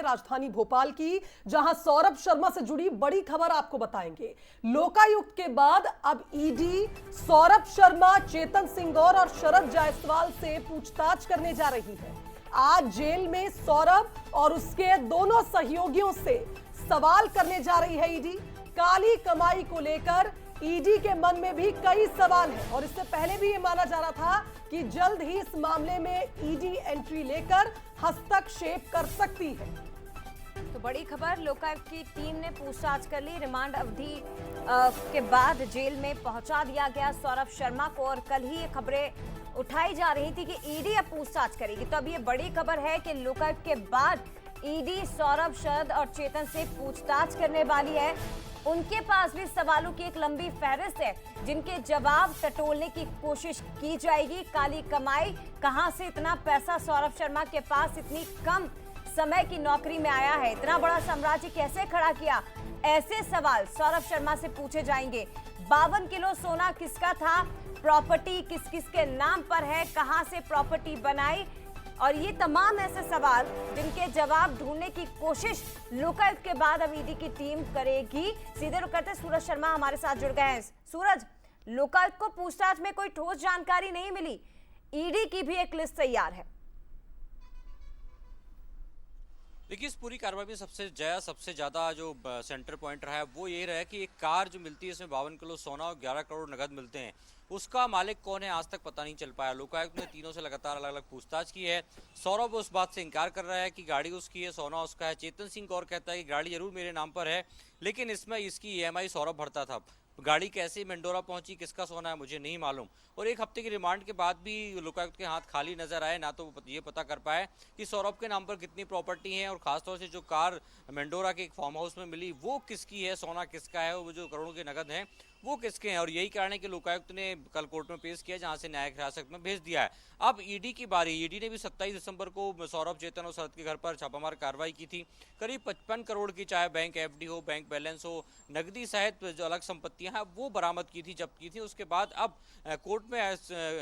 राजधानी भोपाल की, जहां सौरभ शर्मा से जुड़ी बड़ी खबर आपको बताएंगे। लोकायुक्त के बाद अब ईडी सौरभ शर्मा, चेतन सिंह गौर और शरद जायसवाल से पूछताछ करने जा रही है। आज जेल में सौरभ और उसके दोनों सहयोगियों से सवाल करने जा रही है ईडी। काली कमाई को लेकर ईडी के मन में भी कई सवाल हैं और इससे पहले भी ये माना जा रहा था कि जल्द ही इस मामले में ईडी एंट्री लेकर हस्तक्षेप कर सकती है। तो बड़ी खबर, लोकायुक्त की टीम ने पूछताछ कर ली। रिमांड अवधि के बाद जेल में पहुंचा दिया गया सौरभ शर्मा को और कल ही ये खबरें उठाई जा रही थी कि ईडी अब पूछताछ करेगी। तो अब ये बड़ी खबर है कि लोकायुक्त के बाद ईडी सौरभ, शरद और चेतन से पूछताछ करने वाली है। उनके पास भी सवालों की एक लंबी फहरिस्त है जिनके जवाब टटोलने की कोशिश की जाएगी। काली कमाई, कहां से इतना पैसा सौरभ शर्मा के पास इतनी कम समय की नौकरी में आया है, इतना बड़ा साम्राज्य कैसे खड़ा किया, ऐसे सवाल सौरभ शर्मा से पूछे जाएंगे। 52 किलो सोना किसका था, प्रॉपर्टी किस किस के नाम पर है, कहां से प्रॉपर्टी बनाई, और ये तमाम ऐसे सवाल जिनके जवाब ढूंढने की कोशिश लोकायुक्त के बाद अब ईडी की टीम करेगी। सीधे रुक करते सूरज शर्मा हमारे साथ जुड़ गए हैं। सूरज, लोकायुक्त को पूछताछ में कोई ठोस जानकारी नहीं मिली, ईडी की भी एक लिस्ट तैयार है। देखिए, इस पूरी कार्रवाई में सबसे ज्यादा जो सेंटर पॉइंट रहा है वो ये रहा है कि एक कार जो मिलती है इसमें 52 किलो सोना और 11 करोड़ नगद मिलते हैं, उसका मालिक कौन है आज तक पता नहीं चल पाया। लोकायुक्त ने तीनों से लगातार अलग अलग पूछताछ की है। सौरभ उस बात से इनकार कर रहा है कि गाड़ी उसकी है, सोना उसका है। चेतन सिंह गौर कहता है कि गाड़ी जरूर मेरे नाम पर है, लेकिन इसमें इसकी ईएमआई सौरभ भरता था। गाड़ी कैसे मेंडोरा पहुंची, किसका सोना है मुझे नहीं मालूम। और एक हफ्ते की रिमांड के बाद भी लोकायुक्त के हाथ खाली नजर आए, ना तो ये पता कर पाए कि सौरभ के नाम पर कितनी प्रॉपर्टी है और खासतौर से जो कार मेंडोरा के एक फार्म हाउस में मिली वो किसकी है, सोना किसका है, वो जो करोड़ों के नगद हैं वो किसके हैं। और यही कारण है कि लोकायुक्त ने कल कोर्ट में पेश किया, जहां से न्यायिक हिरासत में भेज दिया है। अब ईडी की बारी। ईडी ने भी 27 दिसंबर को सौरभ, चेतन और शरद के घर पर छापामार कार्रवाई की थी। करीब 55 करोड़ की, चाहे बैंक एफडी हो, बैंक बैलेंस हो, नकदी सहित जो अलग संपत्तियां हैं वो बरामद की थी, जब्त की थी। उसके बाद अब कोर्ट में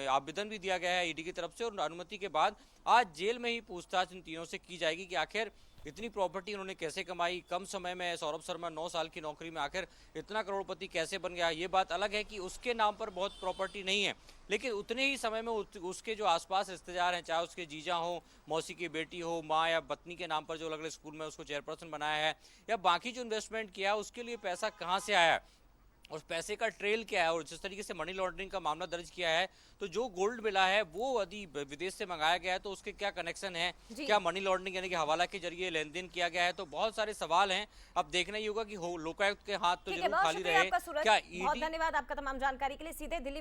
आवेदन भी दिया गया है ईडी की तरफ से और अनुमति के बाद आज जेल में ही पूछताछ इन तीनों से की जाएगी कि आखिर इतनी प्रॉपर्टी उन्होंने कैसे कमाई कम समय में। सौरभ शर्मा 9 साल की नौकरी में आखिर इतना करोड़पति कैसे बन गया। ये बात अलग है कि उसके नाम पर बहुत प्रॉपर्टी नहीं है, लेकिन उतने ही समय में उसके जो आसपास रिश्तेदार हैं, चाहे उसके जीजा हो, मौसी की बेटी हो, माँ या पत्नी के नाम पर जो अलग अलग स्कूल में उसको चेयरपर्सन बनाया है, या बाकी जो इन्वेस्टमेंट किया है उसके लिए पैसा कहाँ से आया है, उस पैसे का ट्रेल क्या है, और जिस तरीके से मनी लॉन्ड्रिंग का मामला दर्ज किया है तो जो गोल्ड मिला है वो यदि विदेश से मंगाया गया है तो उसके क्या कनेक्शन है, क्या मनी लॉन्ड्रिंग यानी कि हवाला के जरिए लेन देन किया गया है। तो बहुत सारे सवाल हैं। अब देखना ही होगा कि लोकायुक्त के हाथ तो जरूर खाली रहे। क्या बहुत धन्यवाद आपका तमाम जानकारी के लिए। सीधे दिल्ली